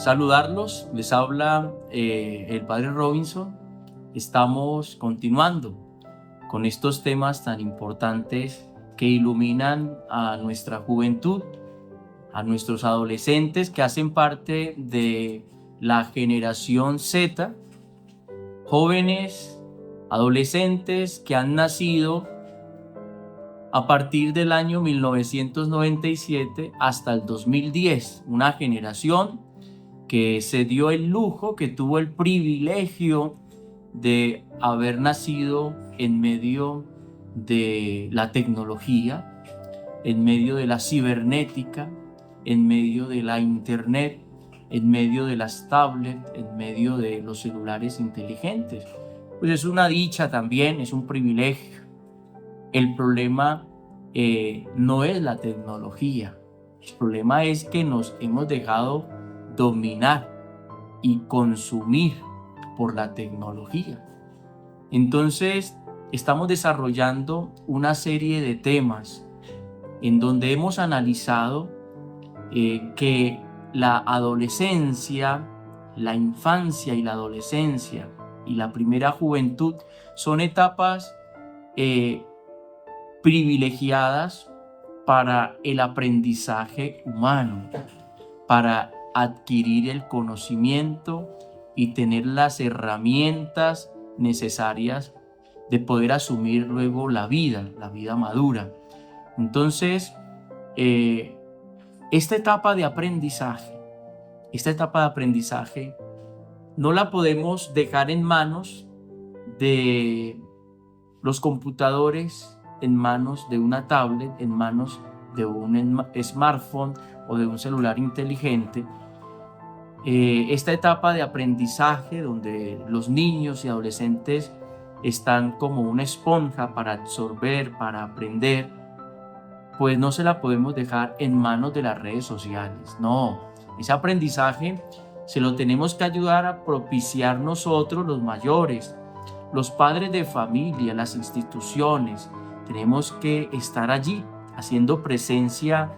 saludarlos. Les habla el Padre Robinson. Estamos continuando con estos temas tan importantes que iluminan a nuestra juventud, a nuestros adolescentes que hacen parte de la generación Z, jóvenes, adolescentes que han nacido a partir del año 1997 hasta el 2010, una generación que se dio el lujo, que tuvo el privilegio de haber nacido en medio de la tecnología, en medio de la cibernética, en medio de la internet, en medio de las tablets, en medio de los celulares inteligentes. Pues es una dicha también, es un privilegio. El problema no es la tecnología, el problema es que nos hemos dejado dominar y consumir por la tecnología. Entonces, estamos desarrollando una serie de temas en donde hemos analizado que la adolescencia, la infancia y la adolescencia y la primera juventud son etapas privilegiadas para el aprendizaje humano, para adquirir el conocimiento y tener las herramientas necesarias de poder asumir luego la vida madura. Entonces, esta etapa de aprendizaje no la podemos dejar en manos de los computadores, en manos de una tablet, en manos de un smartphone o de un celular inteligente. Esta etapa de aprendizaje donde los niños y adolescentes están como una esponja para absorber, para aprender, pues no se la podemos dejar en manos de las redes sociales. No, ese aprendizaje se lo tenemos que ayudar a propiciar nosotros, los mayores, los padres de familia, las instituciones. Tenemos que estar allí haciendo presencia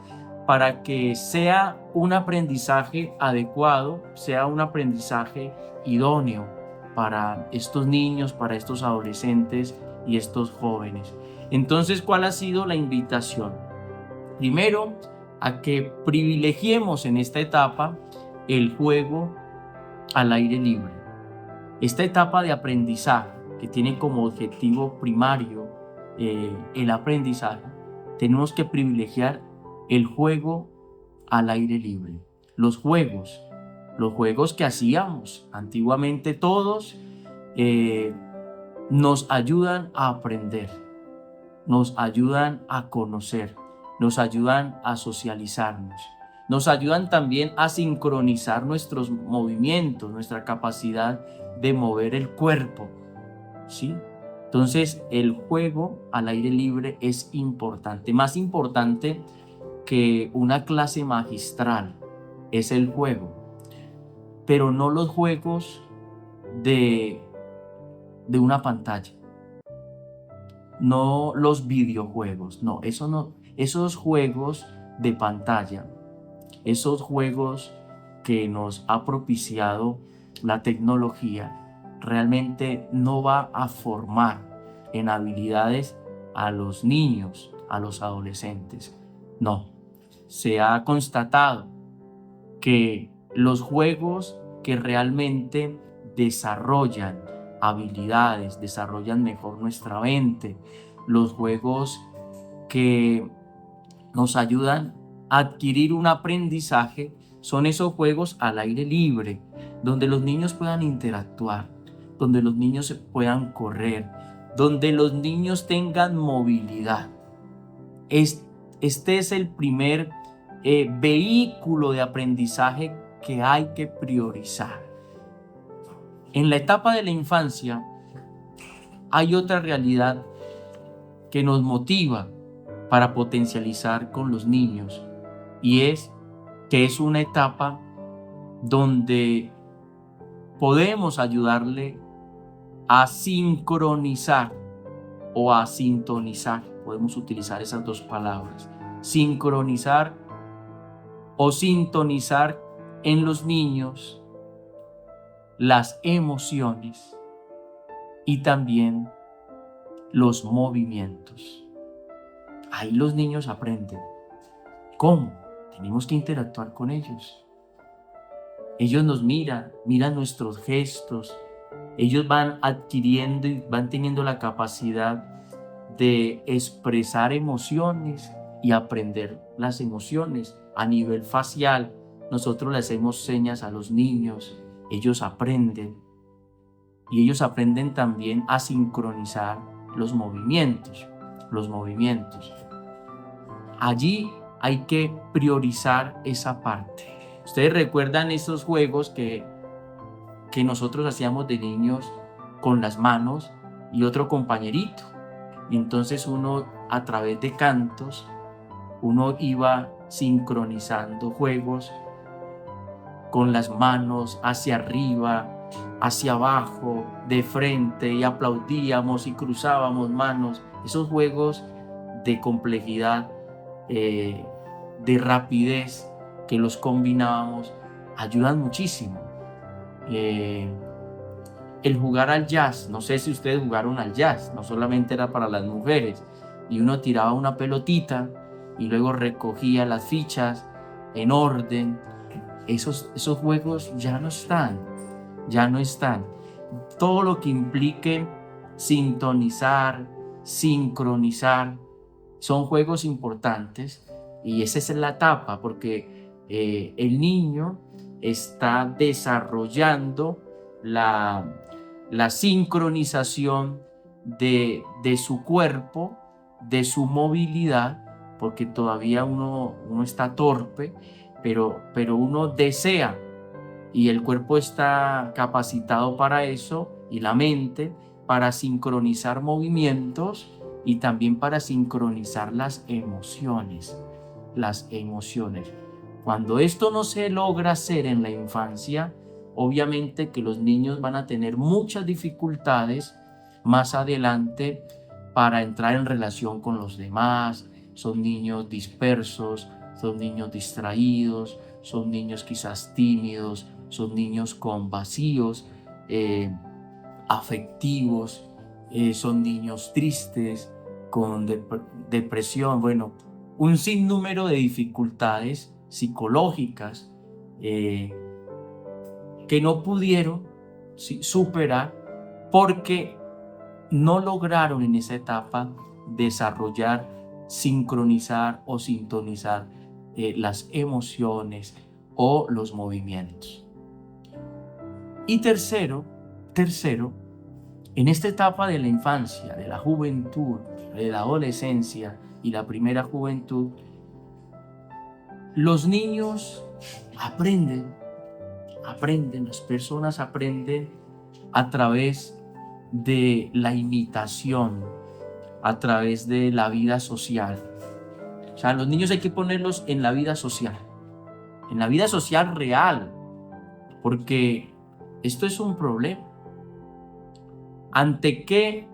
para que sea un aprendizaje adecuado, sea un aprendizaje idóneo para estos niños, para estos adolescentes y estos jóvenes. Entonces, ¿cuál ha sido la invitación? Primero, a que privilegiemos en esta etapa el juego al aire libre. Esta etapa de aprendizaje que tiene como objetivo primario el aprendizaje, tenemos que privilegiar el juego al aire libre. Los juegos que hacíamos antiguamente todos nos ayudan a aprender, nos ayudan a conocer, nos ayudan a socializarnos, nos ayudan también a sincronizar nuestros movimientos, nuestra capacidad de mover el cuerpo, ¿sí? Entonces, el juego al aire libre es importante, más importante que una clase magistral, es el juego, pero no los juegos de una pantalla, no los videojuegos, no, esos juegos de pantalla, esos juegos que nos ha propiciado la tecnología, realmente no va a formar en habilidades a los niños, a los adolescentes. No, se ha constatado que los juegos que realmente desarrollan habilidades, desarrollan mejor nuestra mente, los juegos que nos ayudan a adquirir un aprendizaje, son esos juegos al aire libre, donde los niños puedan interactuar, donde los niños puedan correr, donde los niños tengan movilidad. Este es el primer vehículo de aprendizaje que hay que priorizar. En la etapa de la infancia hay otra realidad que nos motiva para potencializar con los niños, y es que es una etapa donde podemos ayudarle a sincronizar o a sintonizar. Podemos utilizar esas dos palabras, sincronizar o sintonizar en los niños las emociones y también los movimientos. Ahí los niños aprenden. ¿Cómo? Tenemos que interactuar con ellos. Ellos nos miran nuestros gestos. Ellos van adquiriendo y van teniendo la capacidad de expresar emociones y aprender las emociones a nivel facial. Nosotros le hacemos señas a los niños, ellos aprenden y ellos aprenden también a sincronizar los movimientos. Allí hay que priorizar esa parte. Ustedes recuerdan esos juegos que nosotros hacíamos de niños con las manos y otro compañerito. Y entonces uno, a través de cantos, uno iba sincronizando juegos con las manos hacia arriba, hacia abajo, de frente, y aplaudíamos y cruzábamos manos. Esos juegos de complejidad, de rapidez, que los combinábamos, ayudan muchísimo. El jugar al jazz, no sé si ustedes jugaron al jazz, no solamente era para las mujeres, y uno tiraba una pelotita y luego recogía las fichas en orden. Esos juegos ya no están. Todo lo que implique sintonizar, sincronizar, son juegos importantes, y esa es la etapa, porque el niño está desarrollando la sincronización de su cuerpo, de su movilidad, porque todavía uno está torpe, pero uno desea, y el cuerpo está capacitado para eso, y la mente para sincronizar movimientos y también para sincronizar las emociones. Cuando esto no se logra hacer en la infancia, obviamente que los niños van a tener muchas dificultades más adelante para entrar en relación con los demás. Son niños dispersos, son niños distraídos, son niños quizás tímidos, son niños con vacíos afectivos, son niños tristes, con depresión, bueno, un sinnúmero de dificultades psicológicas que no pudieron superar porque no lograron en esa etapa desarrollar, sincronizar o sintonizar las emociones o los movimientos. Y tercero, en esta etapa de la infancia, de la juventud, de la adolescencia y la primera juventud, los niños aprenden, las personas aprenden a través de la imitación, a través de la vida social. O sea, los niños hay que ponerlos en la vida social real, porque esto es un problema. ¿Ante qué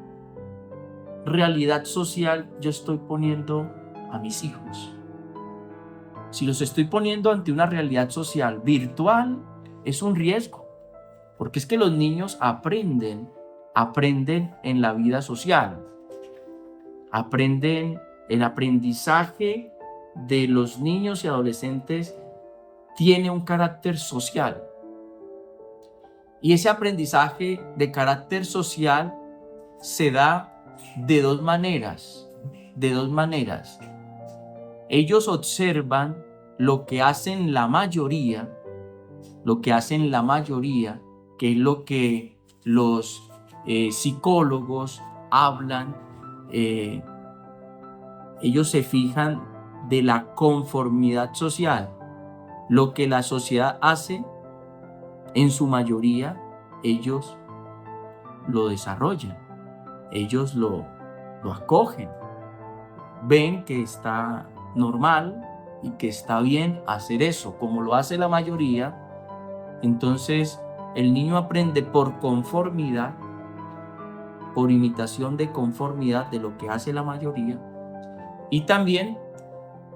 realidad social yo estoy poniendo a mis hijos? Si los estoy poniendo ante una realidad social virtual, es un riesgo, porque es que los niños aprenden en la vida social. El aprendizaje de los niños y adolescentes tiene un carácter social. Y ese aprendizaje de carácter social se da de dos maneras. Ellos observan lo que hacen la mayoría, que es lo que los psicólogos hablan. Ellos se fijan de la conformidad social. Lo que la sociedad hace, en su mayoría, ellos lo desarrollan, ellos lo acogen, ven que está normal y que está bien hacer eso, como lo hace la mayoría. Entonces el niño aprende por conformidad, por imitación de conformidad de lo que hace la mayoría, y también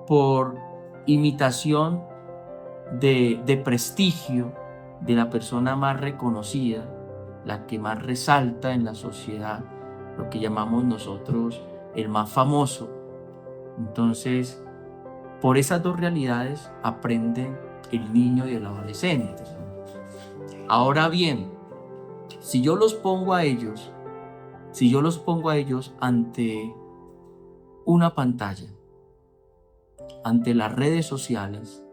por imitación de prestigio, de la persona más reconocida, la que más resalta en la sociedad, lo que llamamos nosotros el más famoso. Entonces, por esas dos realidades aprende el niño y el adolescente. Ahora bien, si yo los pongo a ellos ante una pantalla, ante las redes sociales,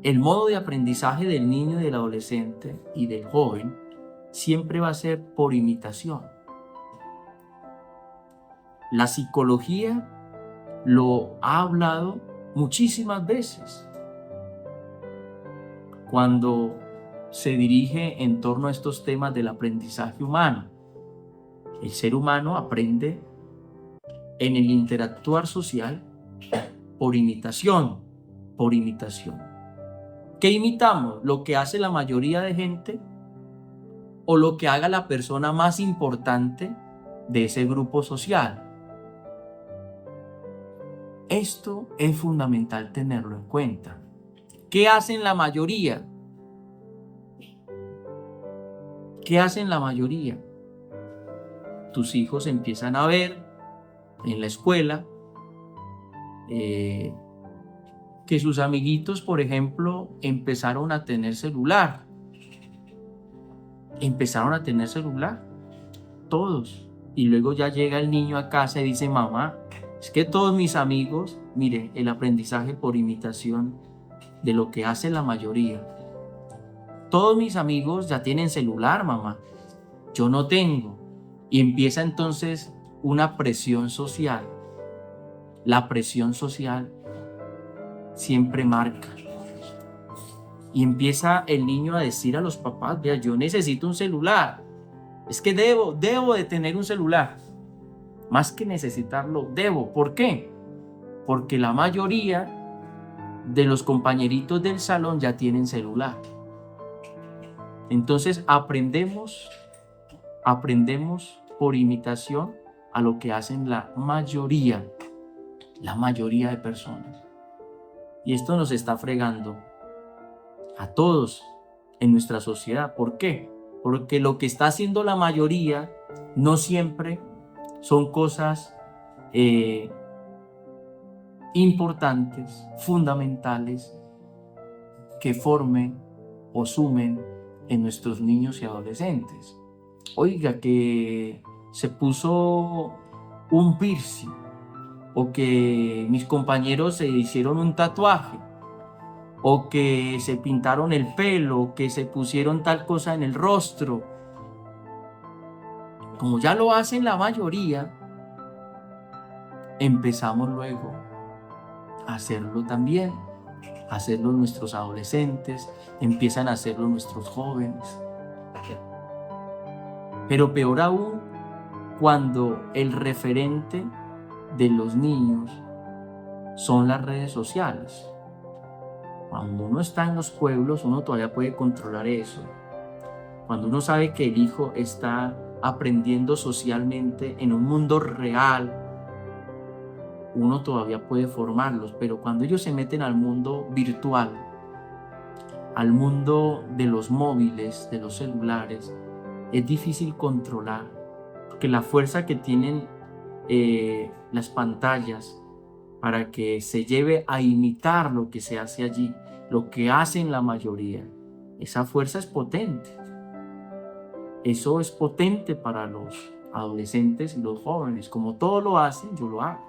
el modo de aprendizaje del niño y del adolescente y del joven siempre va a ser por imitación. La psicología lo ha hablado muchísimas veces cuando se dirige en torno a estos temas del aprendizaje humano. El ser humano aprende en el interactuar social por imitación, por imitación. ¿Qué imitamos? ¿Lo que hace la mayoría de gente o lo que haga la persona más importante de ese grupo social? Esto es fundamental tenerlo en cuenta. ¿Qué hacen la mayoría? ¿Qué hacen la mayoría? Tus hijos empiezan a ver en la escuela que sus amiguitos, por ejemplo, empezaron a tener celular. Empezaron a tener celular, todos. Y luego ya llega el niño a casa y dice, mamá, es que todos mis amigos, mire, el aprendizaje por imitación de lo que hace la mayoría. Todos mis amigos ya tienen celular, mamá. Yo no tengo. Y empieza entonces una presión social. La presión social siempre marca. Y empieza el niño a decir a los papás, vea, yo necesito un celular. Es que debo de tener un celular. Más que necesitarlo, debo. ¿Por qué? Porque la mayoría de los compañeritos del salón ya tienen celular. Entonces aprendemos por imitación a lo que hacen la mayoría de personas. Y esto nos está fregando a todos en nuestra sociedad. ¿Por qué? Porque lo que está haciendo la mayoría no siempre son cosas importantes, fundamentales, que formen o sumen en nuestros niños y adolescentes. Oiga, que se puso un piercing, o que mis compañeros se hicieron un tatuaje, o que se pintaron el pelo, o que se pusieron tal cosa en el rostro. Como ya lo hacen la mayoría, empezamos luego a hacerlo también, a hacerlo nuestros adolescentes, empiezan a hacerlo nuestros jóvenes. Pero peor aún, cuando el referente de los niños son las redes sociales. Cuando uno está en los pueblos, uno todavía puede controlar eso. Cuando uno sabe que el hijo está aprendiendo socialmente en un mundo real, uno todavía puede formarlos. Pero cuando ellos se meten al mundo virtual, al mundo de los móviles, de los celulares, es difícil controlar, porque la fuerza que tienen las pantallas para que se lleve a imitar lo que se hace allí, lo que hacen la mayoría, esa fuerza es potente. Eso es potente para los adolescentes y los jóvenes. Como todos lo hacen, yo lo hago.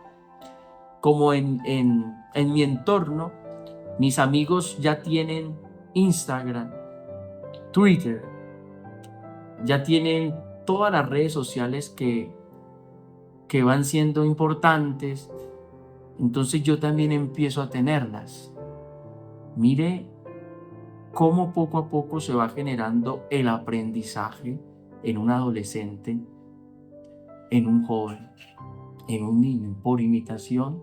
Como en mi entorno, mis amigos ya tienen Instagram, Twitter, ya tienen todas las redes sociales que van siendo importantes, entonces yo también empiezo a tenerlas. Mire cómo poco a poco se va generando el aprendizaje en un adolescente, en un joven, en un niño, por imitación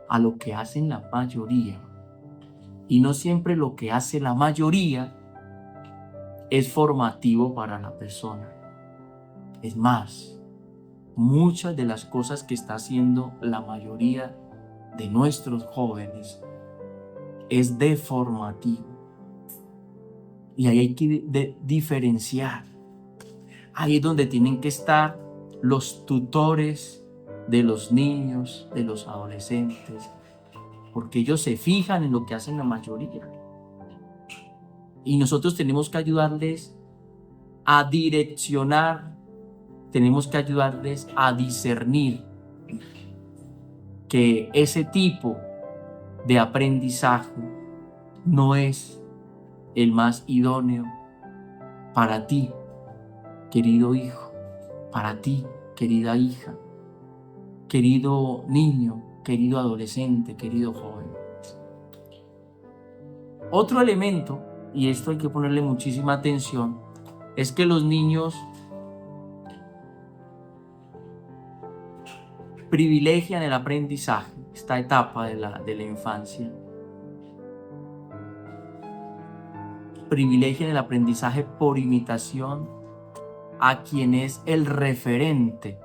a lo que hacen la mayoría. Y no siempre lo que hace la mayoría es formativo para la persona. Es más, muchas de las cosas que está haciendo la mayoría de nuestros jóvenes es deformativo. Y ahí hay que diferenciar. Ahí es donde tienen que estar los tutores de los niños, de los adolescentes, porque ellos se fijan en lo que hacen la mayoría. Y nosotros tenemos que ayudarles a direccionar, tenemos que ayudarles a discernir que ese tipo de aprendizaje no es el más idóneo para ti, querido hijo, para ti, querida hija, querido niño, querido adolescente, querido joven. Otro elemento, y esto hay que ponerle muchísima atención, es que los niños privilegian el aprendizaje, esta etapa de la infancia, privilegian el aprendizaje por imitación a quien es el referente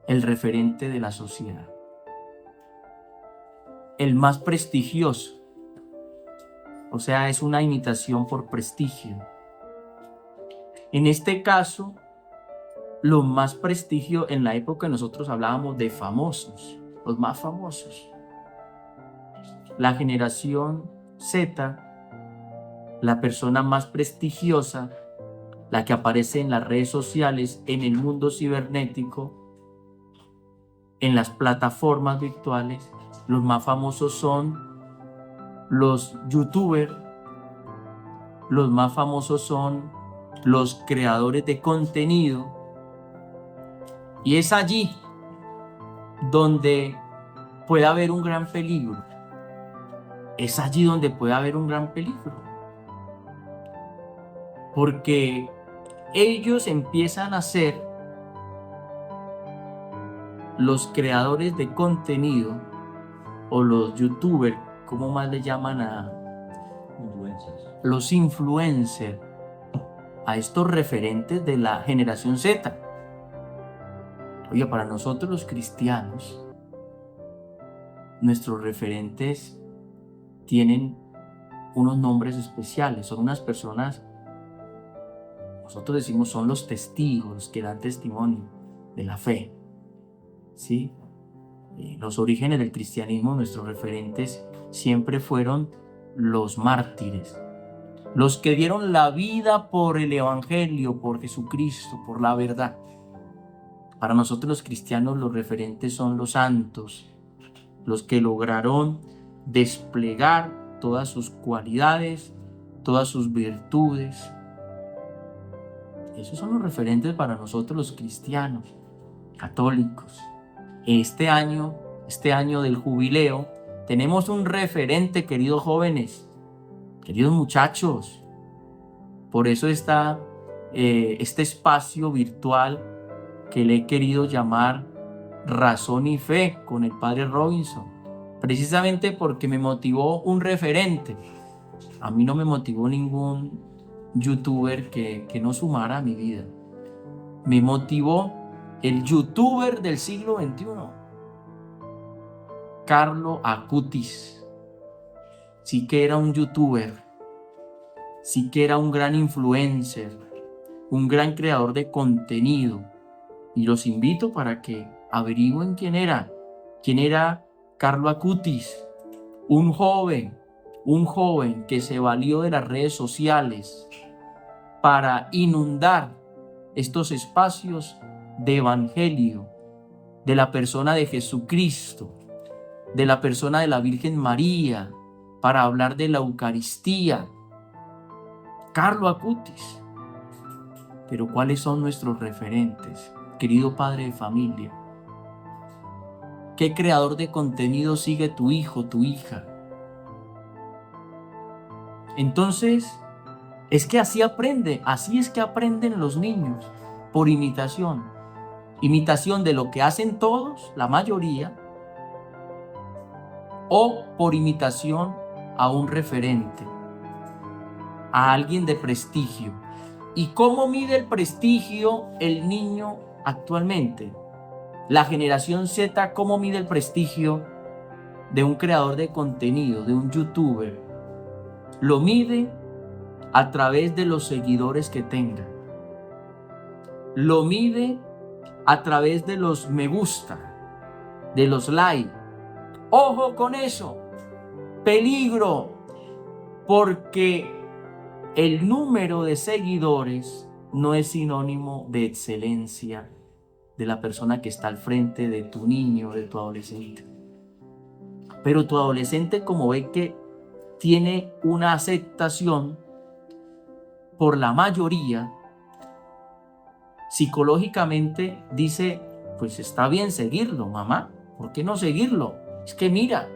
de la sociedad, el más prestigioso. O sea, es una imitación por prestigio. En este caso, lo más prestigio en la época nosotros hablábamos de famosos, los más famosos. La generación Z, la persona más prestigiosa, la que aparece en las redes sociales, en el mundo cibernético, en las plataformas virtuales, los más famosos son los youtubers, los más famosos son los creadores de contenido, y es allí donde puede haber un gran peligro. Es allí donde puede haber un gran peligro. Porque ellos empiezan a ser los creadores de contenido, o los youtubers, ¿cómo más le llaman a los influencers? A estos referentes de la generación Z. Oye, para nosotros los cristianos, nuestros referentes tienen unos nombres especiales, son unas personas, nosotros decimos, son los testigos que dan testimonio de la fe, ¿sí? Los orígenes del cristianismo, nuestros referentes siempre fueron los mártires, los que dieron la vida por el evangelio, por Jesucristo, por la verdad. Para nosotros los cristianos los referentes son los santos, los que lograron desplegar todas sus cualidades, todas sus virtudes. Esos son los referentes para nosotros los cristianos, católicos. Este año del jubileo, tenemos un referente, queridos jóvenes, queridos muchachos. Por eso está este espacio virtual que le he querido llamar Razón y Fe con el padre Robinson, precisamente porque me motivó un referente. A mí no me motivó ningún youtuber que no sumara a mi vida. Me motivó el youtuber del siglo XXI, Carlo Acutis. Sí que era un youtuber, sí que era un gran influencer, un gran creador de contenido. Y los invito para que averigüen quién era Carlo Acutis, un joven que se valió de las redes sociales para inundar estos espacios de evangelio, de la persona de Jesucristo, de la persona de la Virgen María, para hablar de la Eucaristía. Carlo Acutis. Pero ¿cuáles son nuestros referentes? Querido padre de familia, ¿qué creador de contenido sigue tu hijo, tu hija? Entonces, es que así es que aprenden los niños, por imitación. Imitación de lo que hacen todos, la mayoría, o por imitación a un referente, a alguien de prestigio. ¿Y cómo mide el prestigio el niño actualmente? La generación Z, ¿cómo mide el prestigio de un creador de contenido, de un youtuber, Lo mide a través de los seguidores que tenga. Lo mide a través de los me gusta, de los like. Ojo con eso. Peligro, porque el número de seguidores no es sinónimo de excelencia de la persona que está al frente de tu niño, de tu adolescente. Pero tu adolescente, como ve que tiene una aceptación por la mayoría, psicológicamente dice, pues está bien seguirlo, mamá, ¿por qué no seguirlo? Es que mira,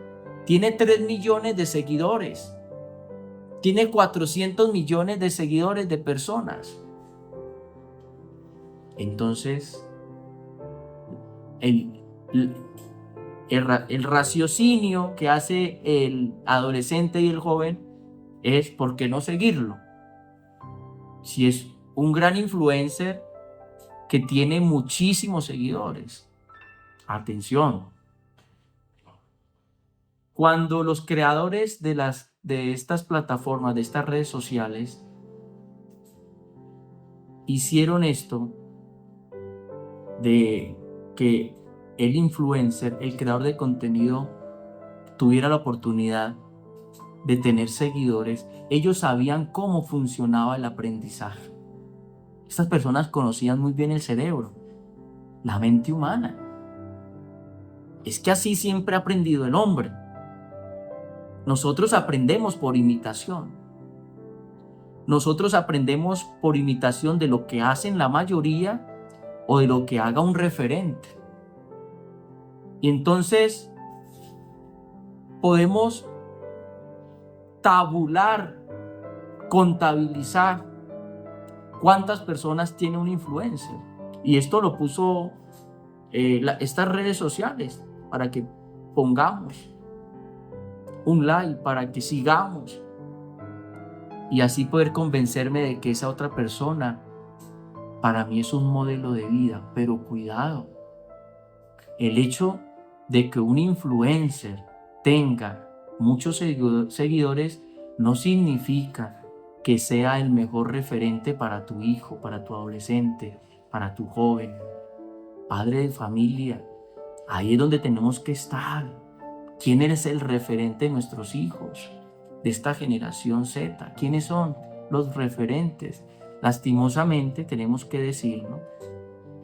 tiene 3 millones de seguidores, tiene 400 millones de seguidores de personas. Entonces, el raciocinio que hace el adolescente y el joven es ¿por qué no seguirlo? Si es un gran influencer que tiene muchísimos seguidores. Atención. Cuando los creadores de estas plataformas, de estas redes sociales, hicieron esto de que el influencer, el creador de contenido, tuviera la oportunidad de tener seguidores, ellos sabían cómo funcionaba el aprendizaje. Estas personas conocían muy bien el cerebro, la mente humana. Es que así siempre ha aprendido el hombre. Nosotros aprendemos por imitación. Nosotros aprendemos por imitación de lo que hacen la mayoría o de lo que haga un referente. Y entonces podemos tabular, contabilizar cuántas personas tiene un influencer. Y esto lo puso estas redes sociales para que pongamos un like, para que sigamos y así poder convencerme de que esa otra persona para mí es un modelo de vida. Pero cuidado, el hecho de que un influencer tenga muchos seguidores no significa que sea el mejor referente para tu hijo, para tu adolescente, para tu joven, padre de familia. Ahí es donde tenemos que estar. ¿Quién es el referente de nuestros hijos, de esta generación Z? ¿Quiénes son los referentes? Lastimosamente tenemos que decirlo,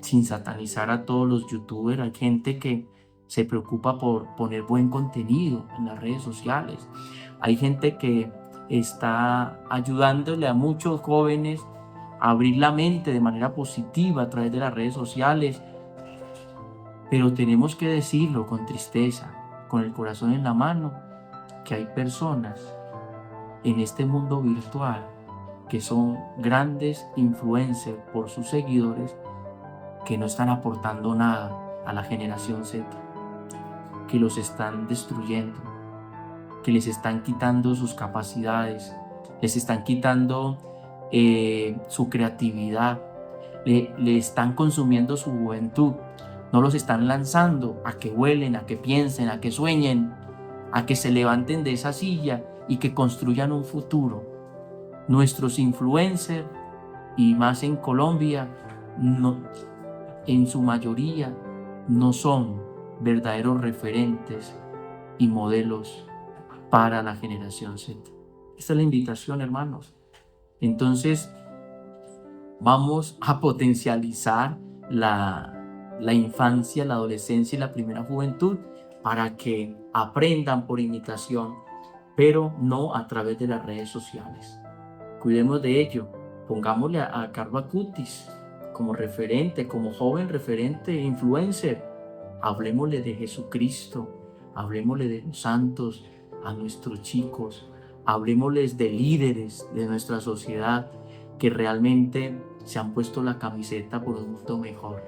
sin satanizar a todos los youtubers. Hay gente que se preocupa por poner buen contenido en las redes sociales. Hay gente que está ayudándole a muchos jóvenes a abrir la mente de manera positiva a través de las redes sociales. Pero tenemos que decirlo con tristeza, con el corazón en la mano, que hay personas en este mundo virtual que son grandes influencers por sus seguidores, que no están aportando nada a la generación Z, que los están destruyendo, que les están quitando sus capacidades, les están quitando su creatividad, le están consumiendo su juventud. No los están lanzando a que vuelen, a que piensen, a que sueñen, a que se levanten de esa silla y que construyan un futuro. Nuestros influencers, y más en Colombia, no, en su mayoría no son verdaderos referentes y modelos para la generación Z. Esta es la invitación, hermanos. Entonces, vamos a potencializar la infancia, la adolescencia y la primera juventud para que aprendan por imitación, pero no a través de las redes sociales. Cuidemos de ello. Pongámosle a Carlo Acutis como referente, como joven referente e influencer. Hablemosle de Jesucristo, hablemosle de los santos a nuestros chicos, hablemosles de líderes de nuestra sociedad que realmente se han puesto la camiseta por un mundo mejor.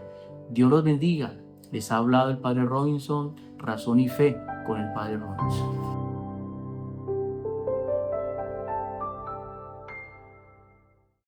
Dios los bendiga. Les ha hablado el Padre Robinson, Razón y Fe con el Padre Robinson.